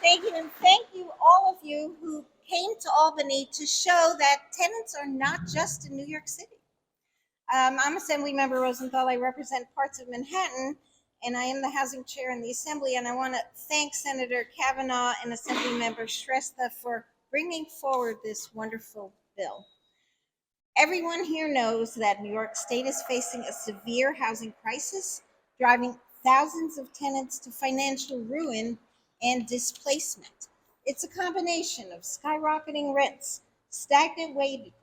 Thank you, and thank you, all of you who came to Albany to show that tenants are not just in New York City. I'm Assembly Member Rosenthal. I represent parts of Manhattan, and I am the housing chair in the Assembly. And I want to thank Senator Kavanaugh and Assembly Member Shrestha for bringing forward this wonderful bill. Everyone here knows that New York State is facing a severe housing crisis, driving thousands of tenants to financial ruin and displacement. It's a combination of skyrocketing rents, stagnant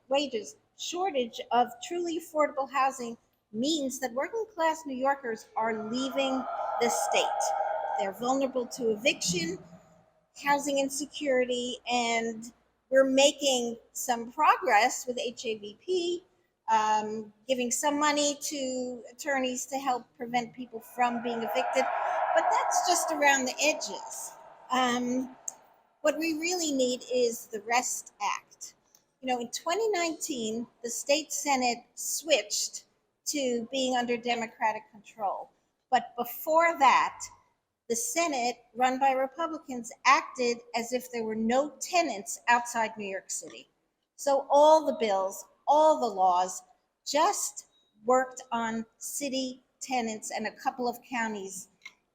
wages, shortage of truly affordable housing means that working class New Yorkers are leaving the state. They're vulnerable to eviction, housing insecurity, and we're making some progress with HAVP, giving some money to attorneys to help prevent people from being evicted, but that's just around the edges. Um, what we really need is the REST Act. In 2019, the state Senate switched to being under Democratic control. But before that, the Senate, run by Republicans, acted as if there were no tenants outside New York City. So all the bills, all the laws just worked on city tenants and a couple of counties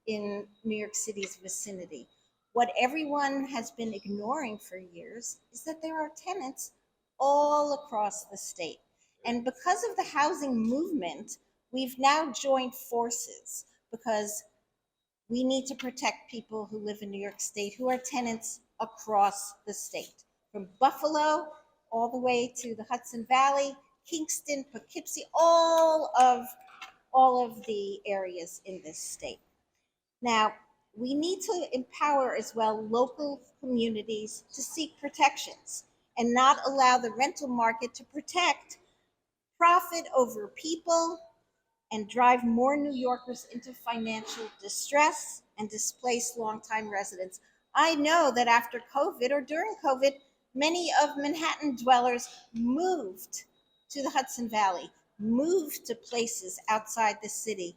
in New York City's vicinity. What everyone has been ignoring for years is that there are tenants all across the state. And because of the housing movement, we've now joined forces because we need to protect people who live in New York State who are tenants across the state, from Buffalo all the way to the Hudson Valley, Kingston, Poughkeepsie, all of the areas in this state. Now, we need to empower as well local communities to seek protections and not allow the rental market to protect profit over people and drive more New Yorkers into financial distress and displace longtime residents. I know that after COVID or during COVID, many of Manhattan dwellers moved to the Hudson Valley, moved to places outside the city,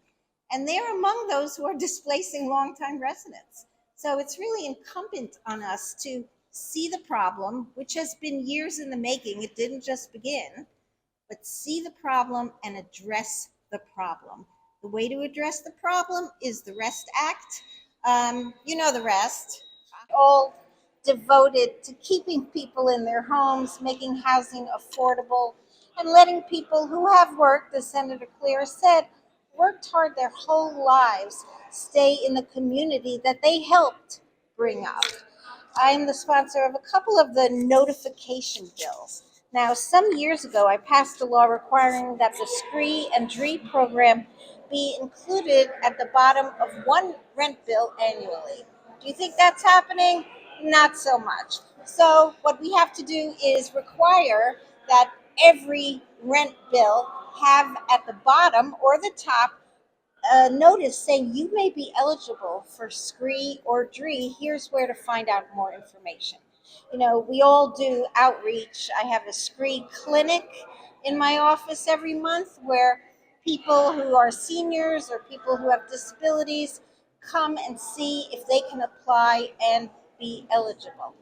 and they're among those who are displacing longtime residents. So it's really incumbent on us to see the problem, which has been years in the making. It didn't just begin, but see the problem and address the problem. The way to address the problem is the REST Act. You know the rest. All devoted to keeping people in their homes, making housing affordable, and letting people who have worked, as Senator Clear said, worked hard their whole lives, stay in the community that they helped bring up. I am the sponsor of a couple of the notification bills. Now, some years ago, I passed a law requiring that the SCREE and DREE program be included at the bottom of one rent bill annually. Do you think that's happening? Not so much. So, what we have to do is require that every rent bill have at the bottom or the top a notice saying you may be eligible for SCREE or DREE. Here's where to find out more information. We all do outreach. I have a SCREE clinic in my office every month where people who are seniors or people who have disabilities come and see if they can apply and be eligible.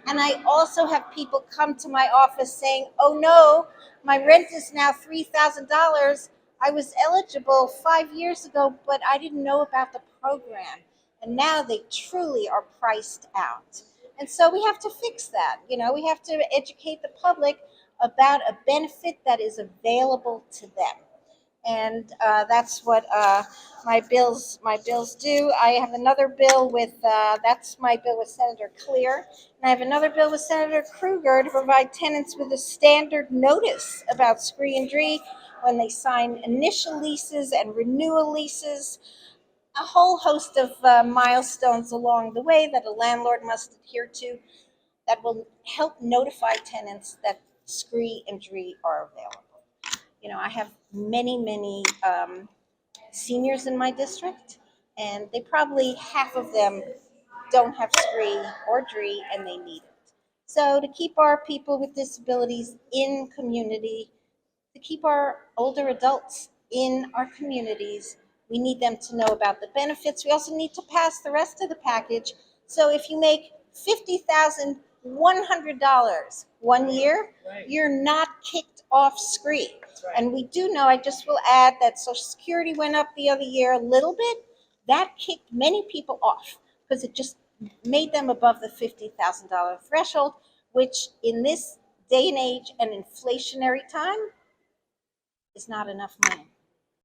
And I also have people come to my office saying, oh no, my rent is now $3,000. I was eligible 5 years ago, but I didn't know about the program. And now they truly are priced out. And so we have to fix that. We have to educate the public about a benefit that is available to them. And that's what my bills do. I have another bill with that's my bill with Senator Clear, and I have another bill with Senator Kruger to provide tenants with a standard notice about SCREE and DREE when they sign initial leases and renewal leases. A whole host of milestones along the way that a landlord must adhere to that will help notify tenants that SCREE and DREE are available. I have many seniors in my district, and they probably half of them don't have SCREE or DREE, and they need it. So to keep our people with disabilities in community, to keep our older adults in our communities, we need them to know about the benefits. We also need to pass the rest of the package So if you make $50,100 one year, you're not kicked off screen. And we do know, I just will add that Social Security went up the other year a little bit. That kicked many people off because it just made them above the $50,000 threshold, which in this day and age and inflationary time is not enough money.